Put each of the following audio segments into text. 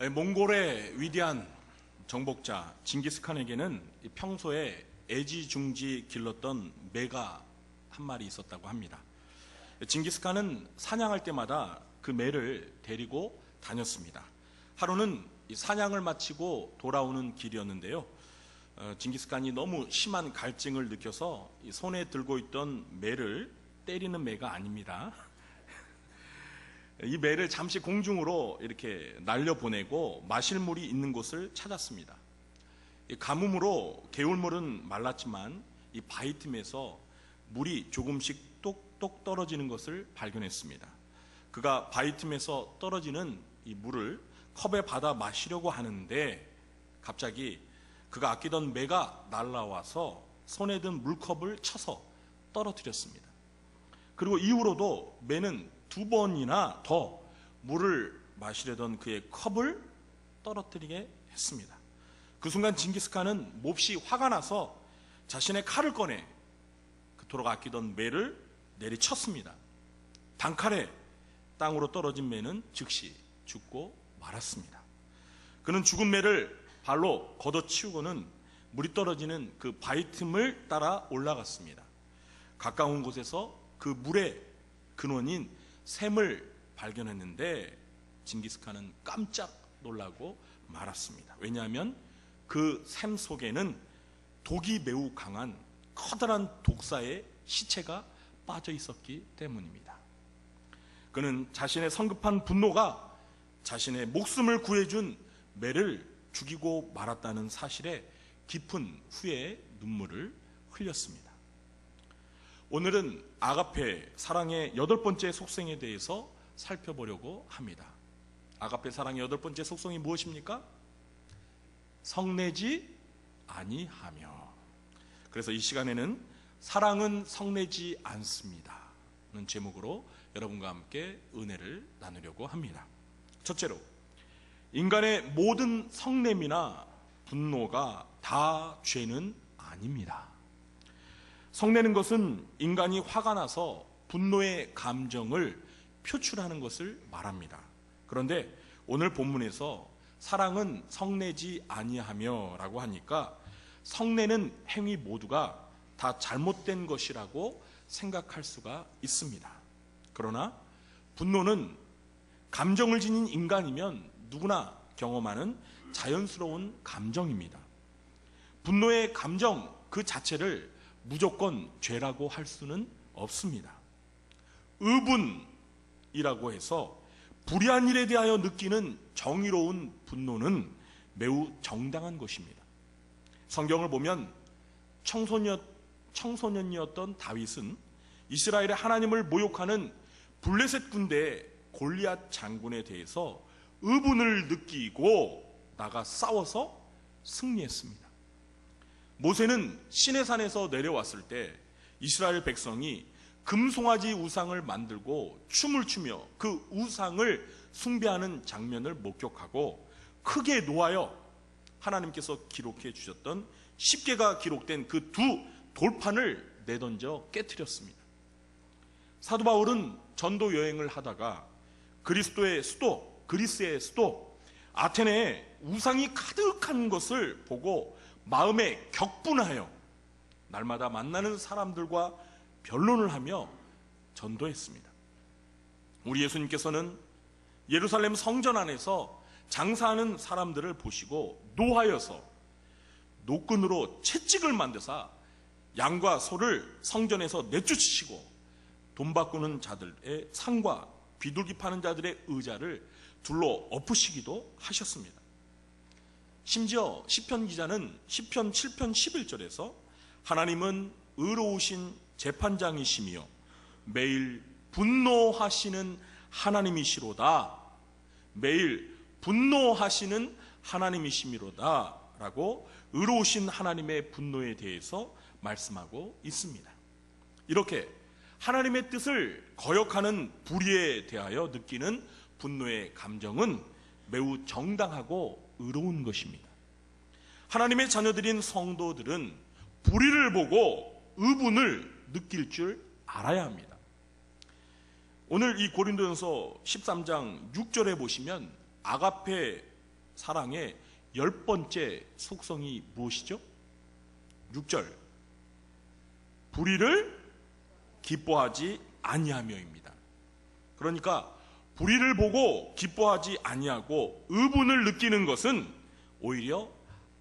몽골의 위대한 정복자 징기스칸에게는 평소에 애지중지 길렀던 매가 한 마리 있었다고 합니다. 징기스칸은 사냥할 때마다 그 매를 데리고 다녔습니다. 하루는 사냥을 마치고 돌아오는 길이었는데요. 징기스칸이 너무 심한 갈증을 느껴서 손에 들고 있던 매를 때리는 매가 아닙니다. 이 매를 잠시 공중으로 이렇게 날려보내고 마실 물이 있는 곳을 찾았습니다. 가뭄으로 개울물은 말랐지만 이 바위 틈에서 물이 조금씩 똑똑 떨어지는 것을 발견했습니다. 그가 바위 틈에서 떨어지는 이 물을 컵에 받아 마시려고 하는데 갑자기 그가 아끼던 매가 날아와서 손에 든 물컵을 쳐서 떨어뜨렸습니다. 그리고 이후로도 매는 2번이나 더 물을 마시려던 그의 컵을 떨어뜨리게 했습니다. 그 순간 징기스칸은 몹시 화가 나서 자신의 칼을 꺼내 그토록 아끼던 매를 내리쳤습니다. 단칼에 땅으로 떨어진 매는 즉시 죽고 말았습니다. 그는 죽은 매를 발로 걷어치우고는 물이 떨어지는 그 바위 틈을 따라 올라갔습니다. 가까운 곳에서 그 물의 근원인 샘을 발견했는데 징기스칸은 깜짝 놀라고 말았습니다. 왜냐하면 그 샘 속에는 독이 매우 강한 커다란 독사의 시체가 빠져 있었기 때문입니다. 그는 자신의 성급한 분노가 자신의 목숨을 구해준 매를 죽이고 말았다는 사실에 깊은 후회의 눈물을 흘렸습니다. 오늘은 아가페 사랑의 8번째 속성에 대해서 살펴보려고 합니다. 아가페 사랑의 8번째 속성이 무엇입니까? 성내지 아니하며. 그래서 이 시간에는 사랑은 성내지 않습니다 는 제목으로 여러분과 함께 은혜를 나누려고 합니다. 첫째로, 인간의 모든 성냄이나 분노가 다 죄는 아닙니다. 성내는 것은 인간이 화가 나서 분노의 감정을 표출하는 것을 말합니다. 그런데 오늘 본문에서 사랑은 성내지 아니하며 라고 하니까 성내는 행위 모두가 다 잘못된 것이라고 생각할 수가 있습니다. 그러나 분노는 감정을 지닌 인간이면 누구나 경험하는 자연스러운 감정입니다. 분노의 감정 그 자체를 무조건 죄라고 할 수는 없습니다. 의분이라고 해서 불의한 일에 대하여 느끼는 정의로운 분노는 매우 정당한 것입니다. 성경을 보면 청소년이었던 다윗은 이스라엘의 하나님을 모욕하는 블레셋 군대의 골리앗 장군에 대해서 의분을 느끼고 나가 싸워서 승리했습니다. 모세는 시내산에서 내려왔을 때 이스라엘 백성이 금송아지 우상을 만들고 춤을 추며 그 우상을 숭배하는 장면을 목격하고 크게 노하여 하나님께서 기록해 주셨던 10개가 기록된 그 2 돌판을 내던져 깨트렸습니다. 사도 바울은 전도 여행을 하다가 그리스의 수도 아테네에 우상이 가득한 것을 보고 마음에 격분하여 날마다 만나는 사람들과 변론을 하며 전도했습니다. 우리 예수님께서는 예루살렘 성전 안에서 장사하는 사람들을 보시고 노하여서 노끈으로 채찍을 만드사 양과 소를 성전에서 내쫓으시고 돈 바꾸는 자들의 상과 비둘기 파는 자들의 의자를 둘러 엎으시기도 하셨습니다. 심지어 시편 기자는 시편 7편 11절에서 하나님은 의로우신 재판장이시며 매일 분노하시는 하나님이시로다, 매일 분노하시는 하나님이시미로다 라고 의로우신 하나님의 분노에 대해서 말씀하고 있습니다. 이렇게 하나님의 뜻을 거역하는 불의에 대하여 느끼는 분노의 감정은 매우 정당하고 의로운 것입니다. 하나님의 자녀들인 성도들은 불의를 보고 의분을 느낄 줄 알아야 합니다. 오늘 이 고린도전서 13장 6절에 보시면 아가페 사랑의 10번째 속성이 무엇이죠? 6절. 불의를 기뻐하지 아니하며입니다. 그러니까 불의를 보고 기뻐하지 아니하고 의분을 느끼는 것은 오히려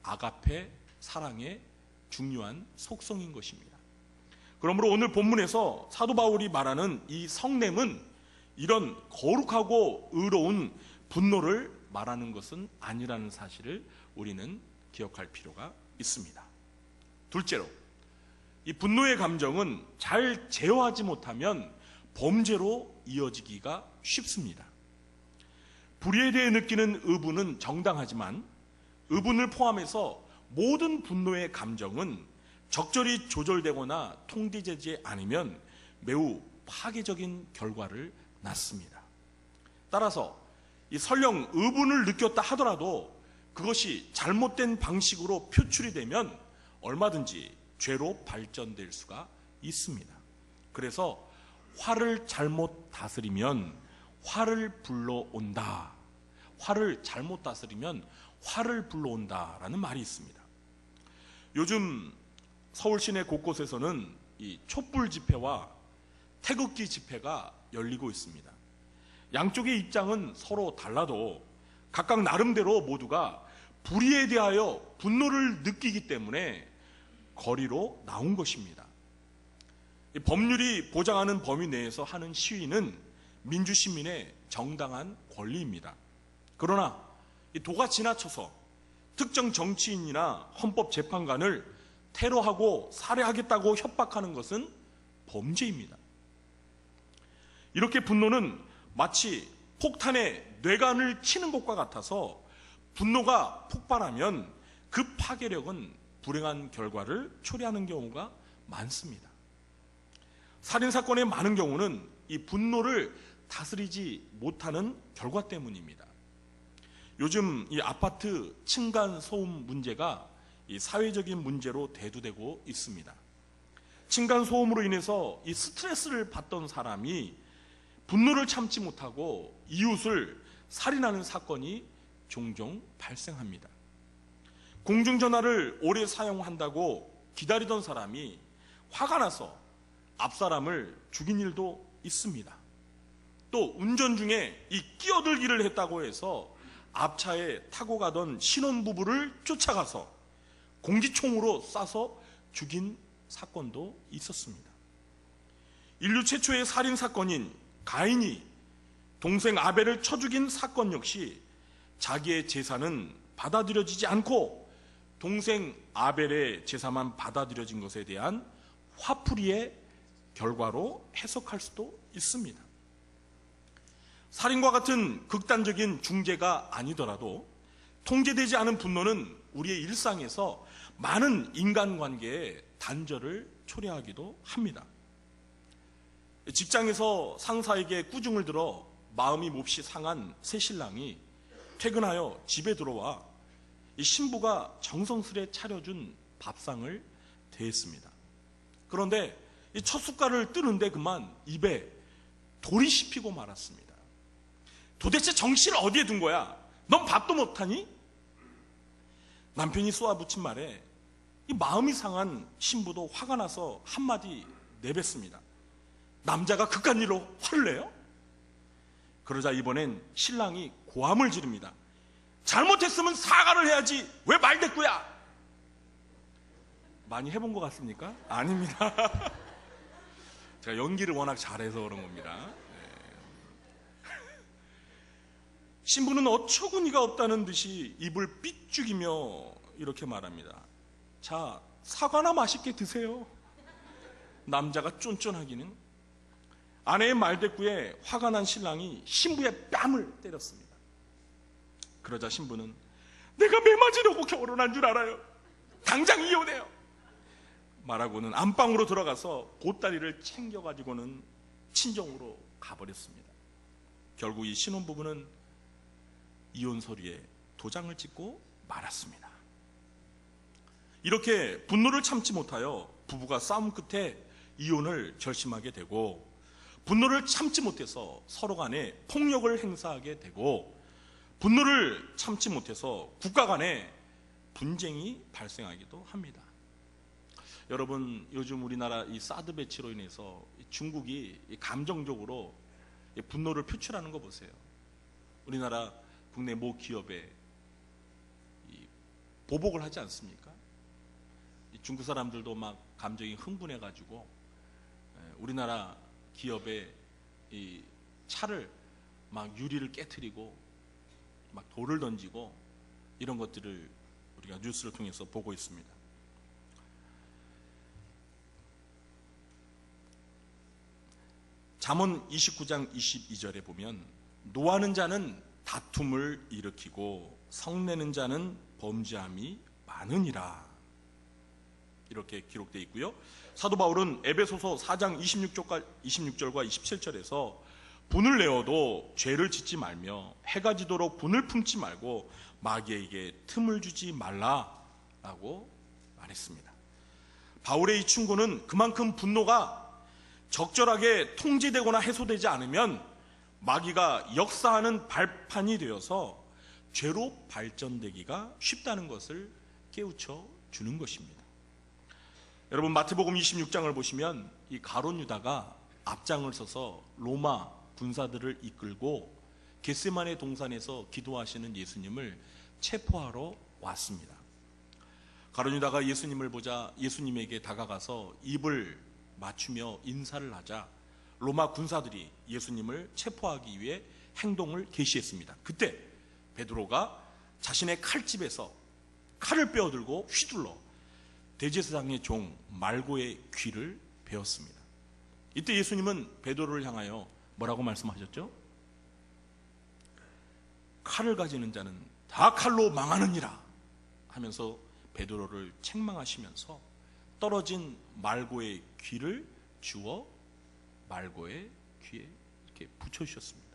아가페 사랑의 중요한 속성인 것입니다. 그러므로 오늘 본문에서 사도 바울이 말하는 이 성냄은 이런 거룩하고 의로운 분노를 말하는 것은 아니라는 사실을 우리는 기억할 필요가 있습니다. 둘째로, 이 분노의 감정은 잘 제어하지 못하면 범죄로 이어지기가 쉽습니다. 불의에 대해 느끼는 의분은 정당하지만 의분을 포함해서 모든 분노의 감정은 적절히 조절되거나 통제되지 않으면 매우 파괴적인 결과를 낳습니다. 따라서 이 설령 의분을 느꼈다 하더라도 그것이 잘못된 방식으로 표출이 되면 얼마든지 죄로 발전될 수가 있습니다. 그래서 화를 잘못 다스리면 화를 불러온다. 화를 잘못 다스리면 화를 불러온다라는 말이 있습니다. 요즘 서울 시내 곳곳에서는 이 촛불 집회와 태극기 집회가 열리고 있습니다. 양쪽의 입장은 서로 달라도 각각 나름대로 모두가 불의에 대하여 분노를 느끼기 때문에 거리로 나온 것입니다. 법률이 보장하는 범위 내에서 하는 시위는 민주시민의 정당한 권리입니다. 그러나 도가 지나쳐서 특정 정치인이나 헌법재판관을 테러하고 살해하겠다고 협박하는 것은 범죄입니다. 이렇게 분노는 마치 폭탄에 뇌관을 치는 것과 같아서 분노가 폭발하면 그 파괴력은 불행한 결과를 초래하는 경우가 많습니다. 살인사건의 많은 경우는 이 분노를 다스리지 못하는 결과 때문입니다. 요즘 이 아파트 층간소음 문제가 이 사회적인 문제로 대두되고 있습니다. 층간소음으로 인해서 이 스트레스를 받던 사람이 분노를 참지 못하고 이웃을 살인하는 사건이 종종 발생합니다. 공중전화를 오래 사용한다고 기다리던 사람이 화가 나서 앞사람을 죽인 일도 있습니다. 또 운전 중에 이 끼어들기를 했다고 해서 앞차에 타고 가던 신혼부부를 쫓아가서 공기총으로 쏴서 죽인 사건도 있었습니다. 인류 최초의 살인사건인 가인이 동생 아벨을 쳐 죽인 사건 역시 자기의 제사는 받아들여지지 않고 동생 아벨의 제사만 받아들여진 것에 대한 화풀이의 결과로 해석할 수도 있습니다. 살인과 같은 극단적인 중죄가 아니더라도 통제되지 않은 분노는 우리의 일상에서 많은 인간관계에 단절을 초래하기도 합니다. 직장에서 상사에게 꾸중을 들어 마음이 몹시 상한 새신랑이 퇴근하여 집에 들어와 이 신부가 정성스레 차려준 밥상을 대했습니다. 그런데 이 첫 숟갈을 뜨는데 그만 입에 돌이 씹히고 말았습니다. 도대체 정신을 어디에 둔 거야? 넌 밥도 못하니? 남편이 쏘아붙인 말에 이 마음이 상한 신부도 화가 나서 한마디 내뱉습니다. 남자가 그깟 일로 화를 내요? 그러자 이번엔 신랑이 고함을 지릅니다. 잘못했으면 사과를 해야지 왜 말대꾸야? 많이 해본 것 같습니까? 아닙니다. 제가 연기를 워낙 잘해서 그런 겁니다. 네. 신부는 어처구니가 없다는 듯이 입을 삐죽이며 이렇게 말합니다. 자, 사과나 맛있게 드세요. 남자가 쫀쫀하기는. 아내의 말대꾸에 화가 난 신랑이 신부의 뺨을 때렸습니다. 그러자 신부는 내가 매 맞으려고 결혼한 줄 알아요. 당장 이혼해요. 말하고는 안방으로 들어가서 보따리를 챙겨가지고는 친정으로 가버렸습니다. 결국 이 신혼부부는 이혼 서류에 도장을 찍고 말았습니다. 이렇게 분노를 참지 못하여 부부가 싸움 끝에 이혼을 결심하게 되고 분노를 참지 못해서 서로 간에 폭력을 행사하게 되고 분노를 참지 못해서 국가 간에 분쟁이 발생하기도 합니다. 여러분, 요즘 우리나라 이 사드 배치로 인해서 중국이 감정적으로 분노를 표출하는 거 보세요. 우리나라 국내 모 기업에 보복을 하지 않습니까? 중국 사람들도 막 감정이 흥분해가지고 우리나라 기업의 이 차를 막 유리를 깨트리고 막 돌을 던지고 이런 것들을 우리가 뉴스를 통해서 보고 있습니다. 잠언 29장 22절에 보면 노하는 자는 다툼을 일으키고 성내는 자는 범죄함이 많으니라, 이렇게 기록되어 있고요. 사도 바울은 에베소서 4장 26절과 27절에서 분을 내어도 죄를 짓지 말며 해가 지도록 분을 품지 말고 마귀에게 틈을 주지 말라라고 말했습니다. 바울의 이 충고는 그만큼 분노가 적절하게 통제되거나 해소되지 않으면 마귀가 역사하는 발판이 되어서 죄로 발전되기가 쉽다는 것을 깨우쳐 주는 것입니다. 여러분, 마태복음 26장을 보시면 이 가룟 유다가 앞장을 서서 로마 군사들을 이끌고 겟세마네 동산에서 기도하시는 예수님을 체포하러 왔습니다. 가룟 유다가 예수님을 보자 예수님에게 다가가서 입을 맞추며 인사를 하자 로마 군사들이 예수님을 체포하기 위해 행동을 개시했습니다. 그때 베드로가 자신의 칼집에서 칼을 빼어들고 휘둘러 대제사장의 종 말고의 귀를 베었습니다. 이때 예수님은 베드로를 향하여 뭐라고 말씀하셨죠? 칼을 가지는 자는 다 칼로 망하느니라 하면서 베드로를 책망하시면서 떨어진 말고의 귀를 주워 말고의 귀에 이렇게 붙여주셨습니다.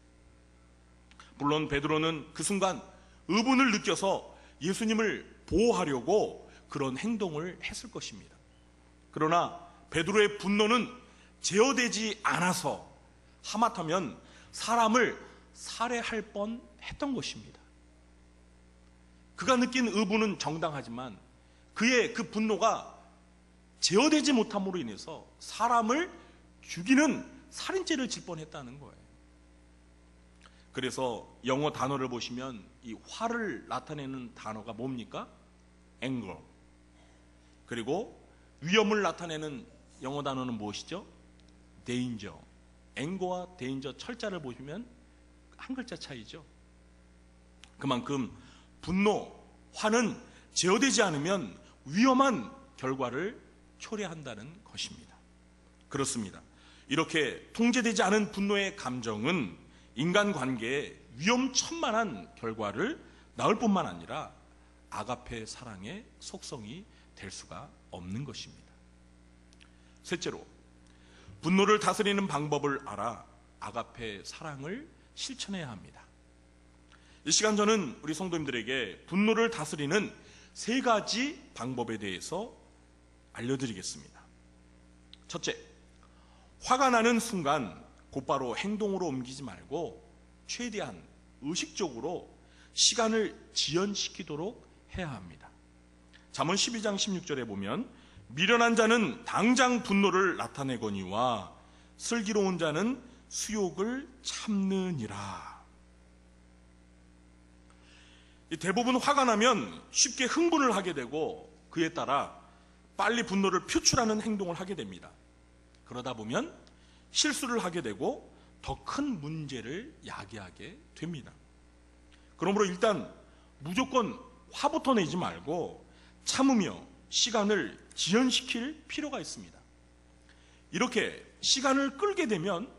물론 베드로는 그 순간 의분을 느껴서 예수님을 보호하려고 그런 행동을 했을 것입니다. 그러나 베드로의 분노는 제어되지 않아서 하마터면 사람을 살해할 뻔했던 것입니다. 그가 느낀 의분은 정당하지만 그의 그 분노가 제어되지 못함으로 인해서 사람을 죽이는 살인죄를 질 뻔했다는 거예요. 그래서 영어 단어를 보시면 이 화를 나타내는 단어가 뭡니까? anger. 그리고 위험을 나타내는 영어 단어는 무엇이죠? danger. anger와 danger 철자를 보시면 한 글자 차이죠. 그만큼 분노, 화는 제어되지 않으면 위험한 결과를 초래한다는 것입니다. 그렇습니다. 이렇게 통제되지 않은 분노의 감정은 인간관계에 위험천만한 결과를 낳을 뿐만 아니라 아가페 사랑의 속성이 될 수가 없는 것입니다. 셋째로, 분노를 다스리는 방법을 알아 아가페 사랑을 실천해야 합니다. 이 시간 저는 우리 성도님들에게 분노를 다스리는 3가지 방법에 대해서 알려드리겠습니다. 첫째, 화가 나는 순간 곧바로 행동으로 옮기지 말고 최대한 의식적으로 시간을 지연시키도록 해야 합니다. 잠언 12장 16절에 보면 미련한 자는 당장 분노를 나타내거니와 슬기로운 자는 수욕을 참느니라. 대부분 화가 나면 쉽게 흥분을 하게 되고 그에 따라 빨리 분노를 표출하는 행동을 하게 됩니다. 그러다 보면 실수를 하게 되고 더 큰 문제를 야기하게 됩니다. 그러므로 일단 무조건 화부터 내지 말고 참으며 시간을 지연시킬 필요가 있습니다. 이렇게 시간을 끌게 되면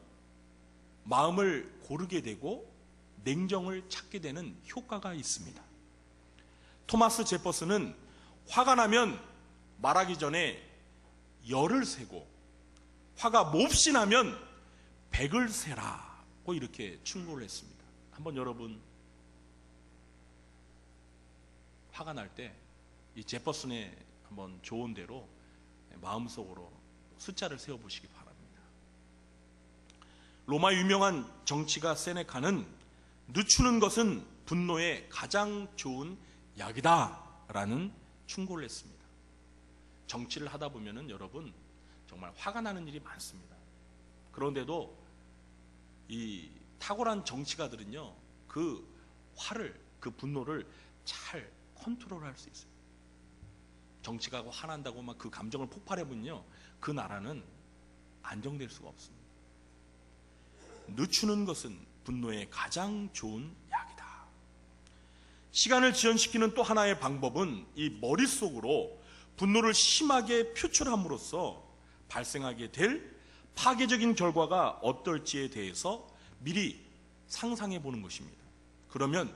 마음을 고르게 되고 냉정을 찾게 되는 효과가 있습니다. 토마스 제퍼슨은 화가 나면 말하기 전에 열을 세고 화가 몹시 나면 100을 세라고 이렇게 충고를 했습니다. 한번 여러분 화가 날 때 이 제퍼슨의 한번 좋은 대로 마음속으로 숫자를 세워보시기 바랍니다. 로마 유명한 정치가 세네카는 늦추는 것은 분노의 가장 좋은 약이다라는 충고를 했습니다. 정치를 하다 보면은 여러분 정말 화가 나는 일이 많습니다. 그런데도 이 탁월한 정치가들은요, 그 화를, 그 분노를 잘 컨트롤할 수 있어요. 정치가가 화난다고 막 그 감정을 폭발해보면요, 그 나라는 안정될 수가 없습니다. 늦추는 것은 분노의 가장 좋은 약이다. 시간을 지연시키는 또 하나의 방법은 이 머릿속으로 분노를 심하게 표출함으로써 발생하게 될 파괴적인 결과가 어떨지에 대해서 미리 상상해 보는 것입니다. 그러면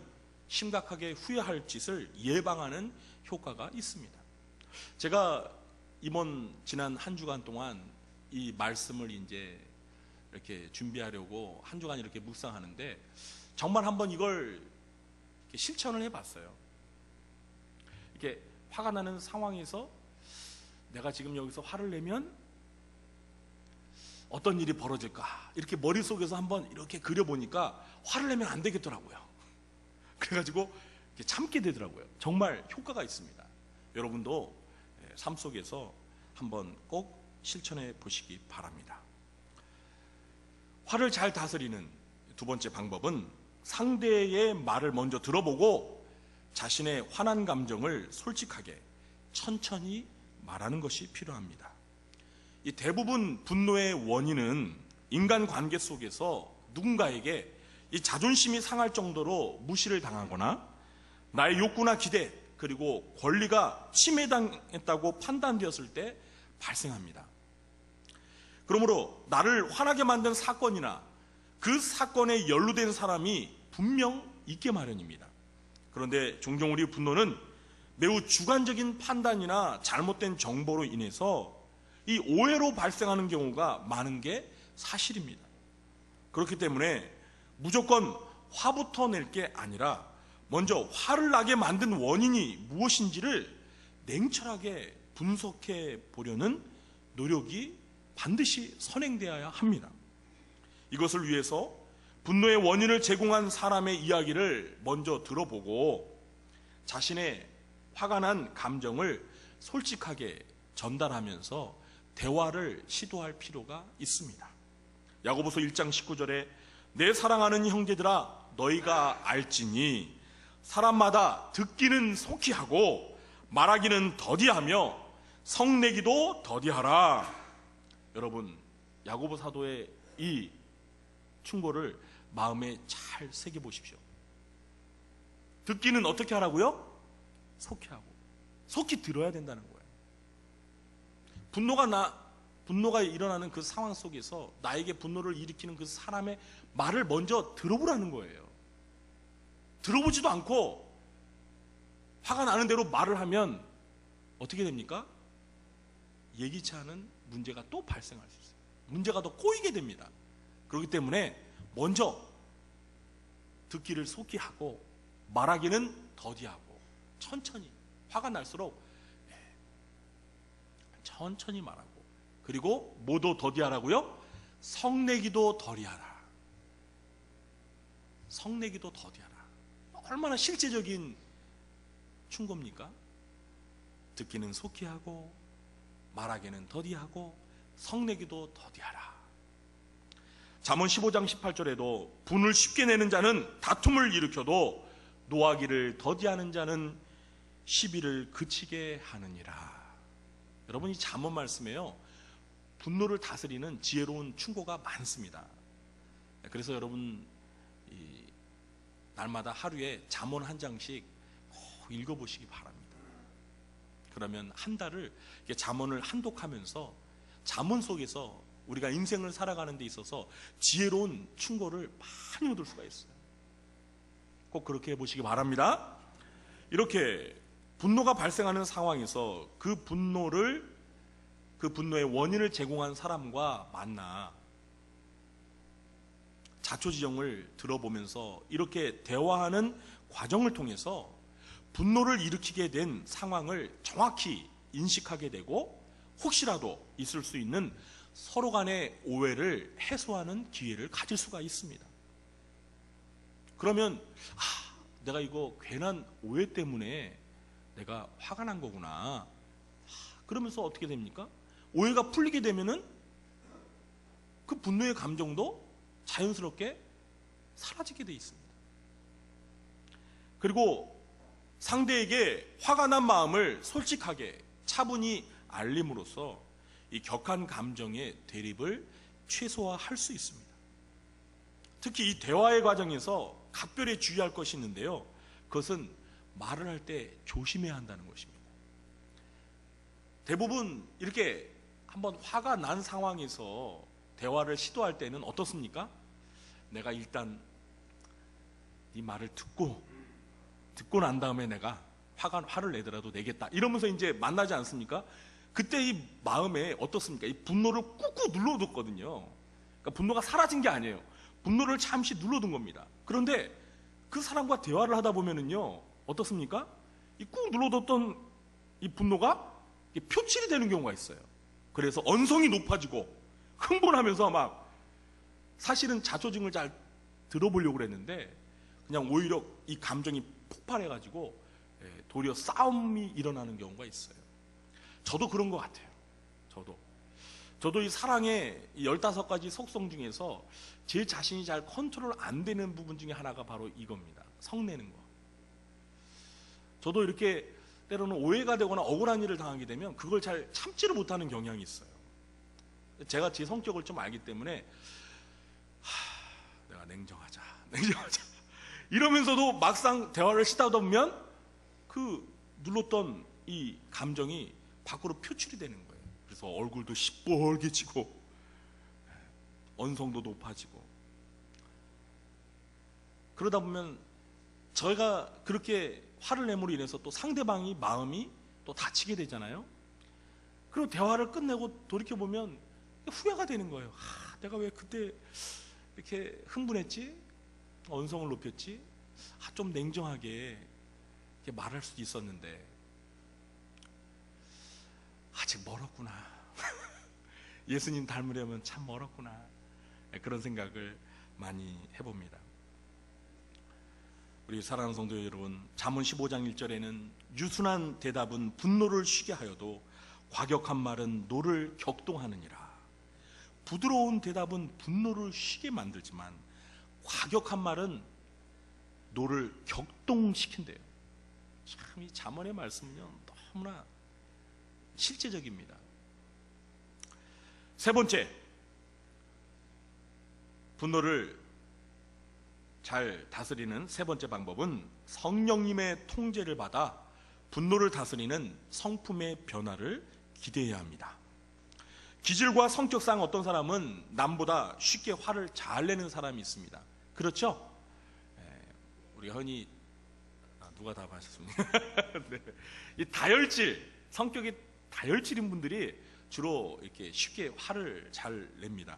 심각하게 후회할 짓을 예방하는 효과가 있습니다. 제가 지난 한 주간 동안 이 말씀을 이제 이렇게 준비하려고 한 주간 이렇게 묵상하는데 정말 한번 이걸 실천을 해봤어요. 이렇게 화가 나는 상황에서 내가 지금 여기서 화를 내면 어떤 일이 벌어질까, 이렇게 머릿속에서 한번 이렇게 그려보니까 화를 내면 안 되겠더라고요. 그래가지고 참게 되더라고요. 정말 효과가 있습니다. 여러분도 삶 속에서 한번 꼭 실천해 보시기 바랍니다. 화를 잘 다스리는 두 번째 방법은 상대의 말을 먼저 들어보고 자신의 화난 감정을 솔직하게 천천히 말하는 것이 필요합니다. 이 대부분 분노의 원인은 인간관계 속에서 누군가에게 이 자존심이 상할 정도로 무시를 당하거나 나의 욕구나 기대 그리고 권리가 침해당했다고 판단되었을 때 발생합니다. 그러므로 나를 화나게 만든 사건이나 그 사건에 연루된 사람이 분명 있게 마련입니다. 그런데 종종 우리 분노는 매우 주관적인 판단이나 잘못된 정보로 인해서 이 오해로 발생하는 경우가 많은 게 사실입니다. 그렇기 때문에 무조건 화부터 낼 게 아니라 먼저 화를 나게 만든 원인이 무엇인지를 냉철하게 분석해 보려는 노력이 반드시 선행되어야 합니다. 이것을 위해서 분노의 원인을 제공한 사람의 이야기를 먼저 들어보고 자신의 화가 난 감정을 솔직하게 전달하면서 대화를 시도할 필요가 있습니다. 야고보서 1장 19절에 내 사랑하는 형제들아 너희가 알지니 사람마다 듣기는 속히 하고 말하기는 더디하며 성내기도 더디하라. 여러분, 야고보 사도의 이 충고를 마음에 잘 새겨보십시오. 듣기는 어떻게 하라고요? 속히 하고. 속히 들어야 된다는 거예요. 분노가 일어나는 그 상황 속에서 나에게 분노를 일으키는 그 사람의 말을 먼저 들어보라는 거예요. 들어보지도 않고 화가 나는 대로 말을 하면 어떻게 됩니까? 예기치 않은 문제가 또 발생할 수 있어요. 문제가 더 꼬이게 됩니다. 그렇기 때문에 먼저 듣기를 속히 하고 말하기는 더디하고 천천히, 화가 날수록 천천히 말하고, 그리고 뭐도 더디하라고요? 성내기도 덜이하라. 성내기도 더디하라. 얼마나 실제적인 충고입니까? 듣기는 속히 하고 말하기는 더디하고 성내기도 더디하라. 잠언 15장 18절에도 분을 쉽게 내는 자는 다툼을 일으켜도 노하기를 더디하는 자는 시비를 그치게 하느니라. 여러분, 이 잠언 말씀에요, 분노를 다스리는 지혜로운 충고가 많습니다. 그래서 여러분 날마다 하루에 잠언 한 장씩 꼭 읽어보시기 바랍니다. 그러면 한 달을 잠언을 한독하면서 잠언 속에서 우리가 인생을 살아가는 데 있어서 지혜로운 충고를 많이 얻을 수가 있어요. 꼭 그렇게 해보시기 바랍니다. 이렇게 분노가 발생하는 상황에서 그 분노의 원인을 제공한 사람과 만나 자초지종을 들어보면서 이렇게 대화하는 과정을 통해서 분노를 일으키게 된 상황을 정확히 인식하게 되고 혹시라도 있을 수 있는 서로 간의 오해를 해소하는 기회를 가질 수가 있습니다. 그러면 내가 이거 괜한 오해 때문에 내가 화가 난 거구나. 그러면서 어떻게 됩니까? 오해가 풀리게 되면은 그 분노의 감정도 자연스럽게 사라지게 돼 있습니다. 그리고 상대에게 화가 난 마음을 솔직하게 차분히 알림으로써 이 격한 감정의 대립을 최소화할 수 있습니다. 특히 이 대화의 과정에서 각별히 주의할 것이 있는데요. 그것은 말을 할 때 조심해야 한다는 것입니다. 대부분 이렇게 한번 화가 난 상황에서 대화를 시도할 때는 어떻습니까? 내가 일단 이 말을 듣고 난 다음에 내가 화를 내더라도 내겠다 이러면서 이제 만나지 않습니까? 그때 이 마음에 어떻습니까? 이 분노를 꾹꾹 눌러뒀거든요. 그러니까 분노가 사라진 게 아니에요. 분노를 잠시 눌러둔 겁니다. 그런데 그 사람과 대화를 하다 보면은요, 어떻습니까? 이 꾹 눌러뒀던 이 분노가 표출이 되는 경우가 있어요. 그래서 언성이 높아지고 흥분하면서 막 사실은 자초징을 잘 들어보려고 그랬는데 그냥 오히려 이 감정이 폭발해가지고 도리어 싸움이 일어나는 경우가 있어요. 저도 그런 것 같아요. 저도 이 사랑의 15가지 속성 중에서 제 자신이 잘 컨트롤 안 되는 부분 중에 하나가 바로 이겁니다. 성내는 거. 저도 이렇게 때로는 오해가 되거나 억울한 일을 당하게 되면 그걸 잘 참지를 못하는 경향이 있어요. 제가 제 성격을 좀 알기 때문에 내가 냉정하자 이러면서도 막상 대화를 시도하다 보면 그 눌렀던 이 감정이 밖으로 표출이 되는 거예요. 그래서 얼굴도 시뻘개지고 언성도 높아지고 그러다 보면 저희가 그렇게 화를 내므로 인해서 또 상대방이 마음이 또 다치게 되잖아요. 그리고 대화를 끝내고 돌이켜보면 후회가 되는 거예요. 내가 왜 그때 이렇게 흥분했지? 언성을 높였지? 좀 냉정하게 이렇게 말할 수도 있었는데 아직 멀었구나. 예수님 닮으려면 참 멀었구나. 그런 생각을 많이 해봅니다. 우리 사랑하는 성도 여러분, 잠언 15장 1절에는 유순한 대답은 분노를 쉬게 하여도 과격한 말은 노를 격동하느니라. 부드러운 대답은 분노를 쉬게 만들지만 과격한 말은 노를 격동시킨대요. 참 이 잠언의 말씀은요 너무나 실제적입니다. 세 번째, 분노를 잘 다스리는 세 번째 방법은 성령님의 통제를 받아 분노를 다스리는 성품의 변화를 기대해야 합니다. 기질과 성격상 어떤 사람은 남보다 쉽게 화를 잘 내는 사람이 있습니다. 그렇죠? 우리 흔히 누가 답하셨습니까? 네. 이 다혈질, 성격이 다혈질인 분들이 주로 이렇게 쉽게 화를 잘 냅니다.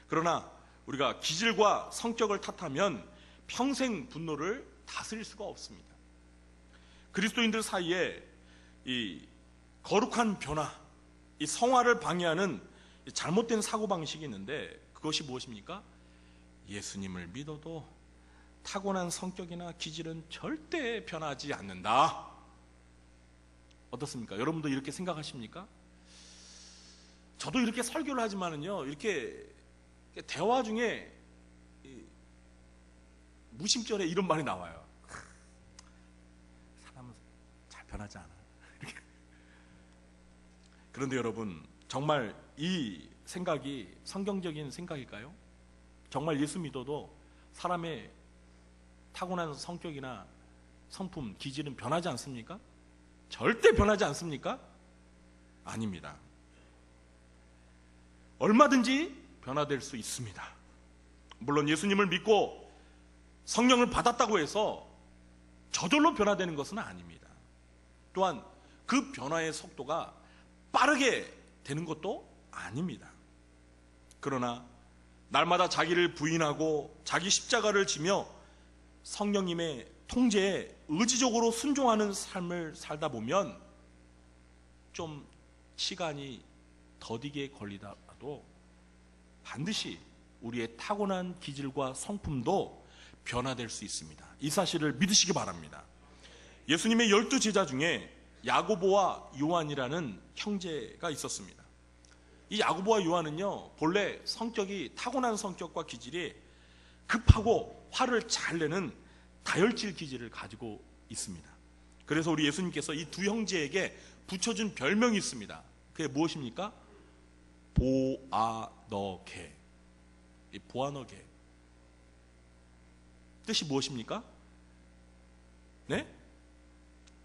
그러나 우리가 기질과 성격을 탓하면 평생 분노를 다스릴 수가 없습니다. 그리스도인들 사이에 이 거룩한 변화, 이 성화를 방해하는 잘못된 사고방식이 있는데 그것이 무엇입니까? 예수님을 믿어도 타고난 성격이나 기질은 절대 변하지 않는다. 어떻습니까? 여러분도 이렇게 생각하십니까? 저도 이렇게 설교를 하지만은요, 이렇게 대화 중에 무심결에 이런 말이 나와요. 사람은 잘 변하지 않아. 이렇게. 그런데 여러분, 정말 이 생각이 성경적인 생각일까요? 정말 예수 믿어도 사람의 타고난 성격이나 성품, 기질은 변하지 않습니까? 절대 변하지 않습니까? 아닙니다. 얼마든지 변화될 수 있습니다. 물론 예수님을 믿고 성령을 받았다고 해서 저절로 변화되는 것은 아닙니다. 또한 그 변화의 속도가 빠르게 되는 것도 아닙니다. 그러나 날마다 자기를 부인하고 자기 십자가를 지며 성령님의 통제에 의지적으로 순종하는 삶을 살다 보면 좀 시간이 더디게 걸리더라도 반드시 우리의 타고난 기질과 성품도 변화될 수 있습니다. 이 사실을 믿으시기 바랍니다. 예수님의 12제자 중에 야고보와 요한이라는 형제가 있었습니다. 이 야고보와 요한은요, 본래 성격이 타고난 성격과 기질이 급하고 화를 잘 내는 다혈질 기질을 가지고 있습니다. 그래서 우리 예수님께서 이 두 형제에게 붙여준 별명이 있습니다. 그게 무엇입니까? 보아너게. 이 보아너게 뜻이 무엇입니까? 네?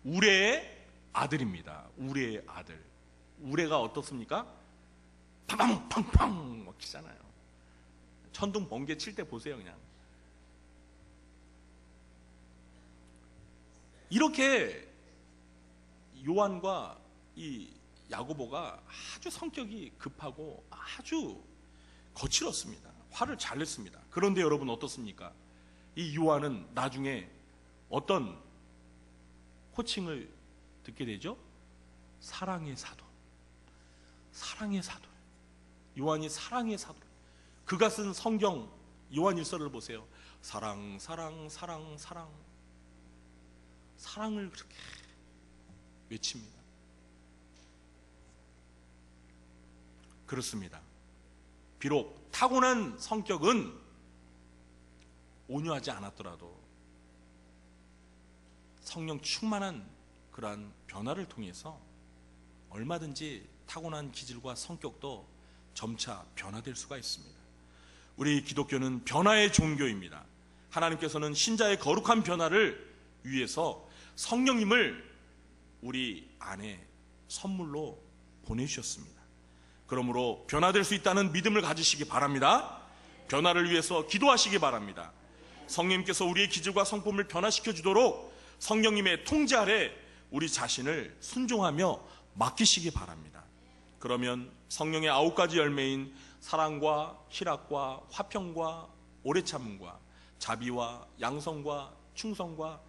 우레의 아들입니다. 우레의 아들. 우레가 어떻습니까? 팡팡팡팡 막 치잖아요. 천둥 번개 칠 때 보세요. 그냥 이렇게 요한과 이 야고보가 아주 성격이 급하고 아주 거칠었습니다. 화를 잘 냈습니다. 그런데 여러분 어떻습니까? 이 요한은 나중에 어떤 호칭을 듣게 되죠? 사랑의 사도. 사랑의 사도. 요한이 사랑의 사도. 그가 쓴 성경 요한일서를 보세요. 사랑, 사랑, 사랑, 사랑. 사랑을 그렇게 외칩니다. 그렇습니다. 비록 타고난 성격은 온유하지 않았더라도 성령 충만한 그러한 변화를 통해서 얼마든지 타고난 기질과 성격도 점차 변화될 수가 있습니다. 우리 기독교는 변화의 종교입니다. 하나님께서는 신자의 거룩한 변화를 위해서 성령님을 우리 안에 선물로 보내주셨습니다. 그러므로 변화될 수 있다는 믿음을 가지시기 바랍니다. 변화를 위해서 기도하시기 바랍니다. 성령님께서 우리의 기질과 성품을 변화시켜 주도록 성령님의 통제 아래 우리 자신을 순종하며 맡기시기 바랍니다. 그러면 성령의 9가지 열매인 사랑과 희락과 화평과 오래 참음과 자비와 양성과 충성과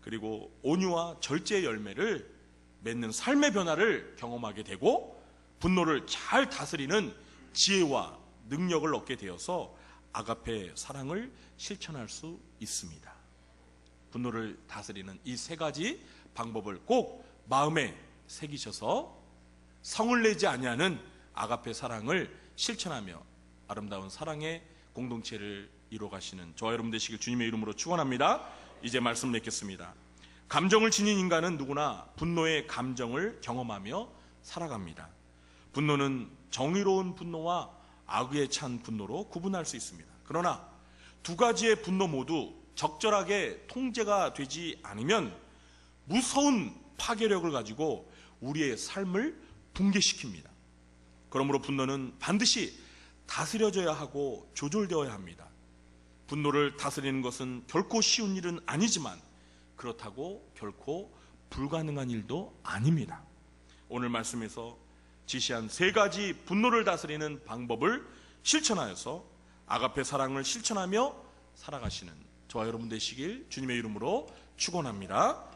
그리고 온유와 절제의 열매를 맺는 삶의 변화를 경험하게 되고 분노를 잘 다스리는 지혜와 능력을 얻게 되어서 아가페 사랑을 실천할 수 있습니다. 분노를 다스리는 이 3가지 방법을 꼭 마음에 새기셔서 성을 내지 아니하는 아가페 사랑을 실천하며 아름다운 사랑의 공동체를 이루어가시는 저와 여러분 되시길 주님의 이름으로 축원합니다. 이제 말씀 맺겠습니다. 감정을 지닌 인간은 누구나 분노의 감정을 경험하며 살아갑니다. 분노는 정의로운 분노와 악의에 찬 분노로 구분할 수 있습니다. 그러나 2가지의 분노 모두 적절하게 통제가 되지 않으면 무서운 파괴력을 가지고 우리의 삶을 붕괴시킵니다. 그러므로 분노는 반드시 다스려져야 하고 조절되어야 합니다. 분노를 다스리는 것은 결코 쉬운 일은 아니지만 그렇다고 결코 불가능한 일도 아닙니다. 오늘 말씀에서 지시한 3가지 분노를 다스리는 방법을 실천하여서 아가페 사랑을 실천하며 살아가시는 저와 여러분 되시길 주님의 이름으로 축원합니다.